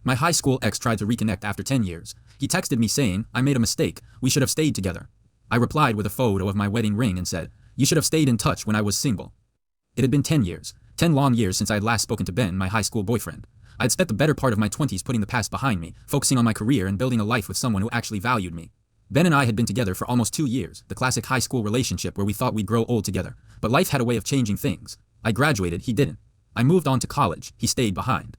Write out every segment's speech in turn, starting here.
My high school ex tried to reconnect after 10 years. He texted me saying, "I made a mistake, we should have stayed together." I replied with a photo of my wedding ring and said, "You should have stayed in touch when I was single." It had been 10 years, 10 long years since I had last spoken to Ben, my high school boyfriend. I had spent the better part of my 20s putting the past behind me, focusing on my career and building a life with someone who actually valued me. Ben and I had been together for almost 2 years, the classic high school relationship where we thought we'd grow old together. But life had a way of changing things. I graduated, he didn't. I moved on to college, he stayed behind.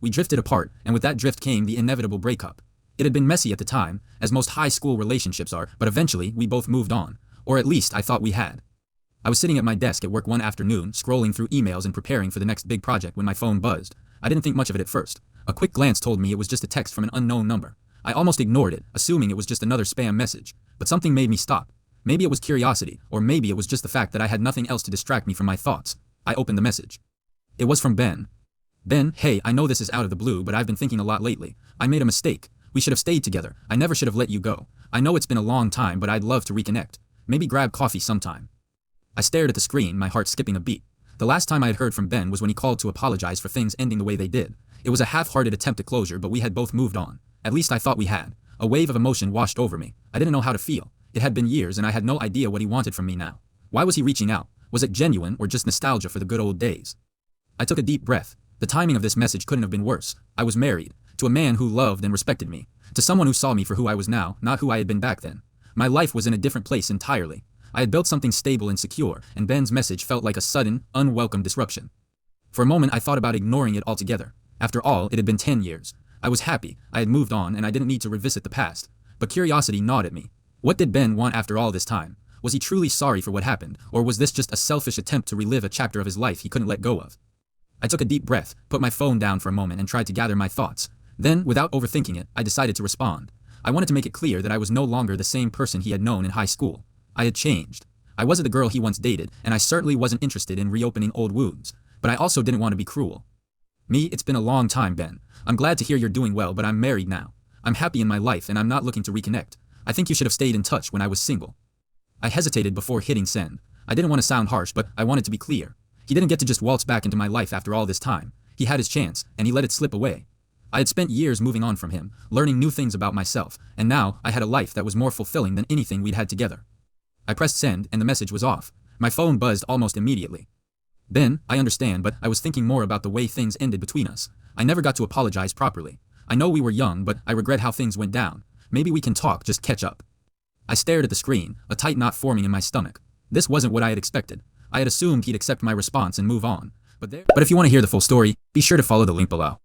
We drifted apart, and with that drift came the inevitable breakup. It had been messy at the time, as most high school relationships are, but eventually we both moved on. Or at least I thought we had. I was sitting at my desk at work one afternoon, scrolling through emails and preparing for the next big project when my phone buzzed. I didn't think much of it at first. A quick glance told me it was just a text from an unknown number. I almost ignored it, assuming it was just another spam message. But something made me stop. Maybe it was curiosity, or maybe it was just the fact that I had nothing else to distract me from my thoughts. I opened the message. It was from Ben. "Ben, hey, I know this is out of the blue, but I've been thinking a lot lately. I made a mistake. We should have stayed together. I never should have let you go. I know it's been a long time, but I'd love to reconnect. Maybe grab coffee sometime." I stared at the screen, my heart skipping a beat. The last time I had heard from Ben was when he called to apologize for things ending the way they did. It was a half-hearted attempt at closure, but we had both moved on. At least I thought we had. A wave of emotion washed over me. I didn't know how to feel. It had been years and I had no idea what he wanted from me now. Why was he reaching out? Was it genuine or just nostalgia for the good old days? I took a deep breath. The timing of this message couldn't have been worse. I was married, to a man who loved and respected me, to someone who saw me for who I was now, not who I had been back then. My life was in a different place entirely. I had built something stable and secure, and Ben's message felt like a sudden, unwelcome disruption. For a moment I thought about ignoring it altogether. After all, it had been 10 years. I was happy, I had moved on, and I didn't need to revisit the past. But curiosity gnawed at me. What did Ben want after all this time? Was he truly sorry for what happened, or was this just a selfish attempt to relive a chapter of his life he couldn't let go of? I took a deep breath, put my phone down for a moment and tried to gather my thoughts. Then, without overthinking it, I decided to respond. I wanted to make it clear that I was no longer the same person he had known in high school. I had changed. I wasn't the girl he once dated, and I certainly wasn't interested in reopening old wounds. But I also didn't want to be cruel. "Me, it's been a long time, Ben. I'm glad to hear you're doing well, but I'm married now. I'm happy in my life and I'm not looking to reconnect. I think you should have stayed in touch when I was single." I hesitated before hitting send. I didn't want to sound harsh, but I wanted to be clear. He didn't get to just waltz back into my life after all this time. He had his chance, and he let it slip away. I had spent years moving on from him, learning new things about myself, and now I had a life that was more fulfilling than anything we'd had together. I pressed send, and the message was off. My phone buzzed almost immediately. "Ben, I understand, but I was thinking more about the way things ended between us. I never got to apologize properly. I know we were young, but I regret how things went down. Maybe we can talk, just catch up." I stared at the screen, a tight knot forming in my stomach. This wasn't what I had expected. I had assumed he'd accept my response and move on. But if you want to hear the full story, be sure to follow the link below.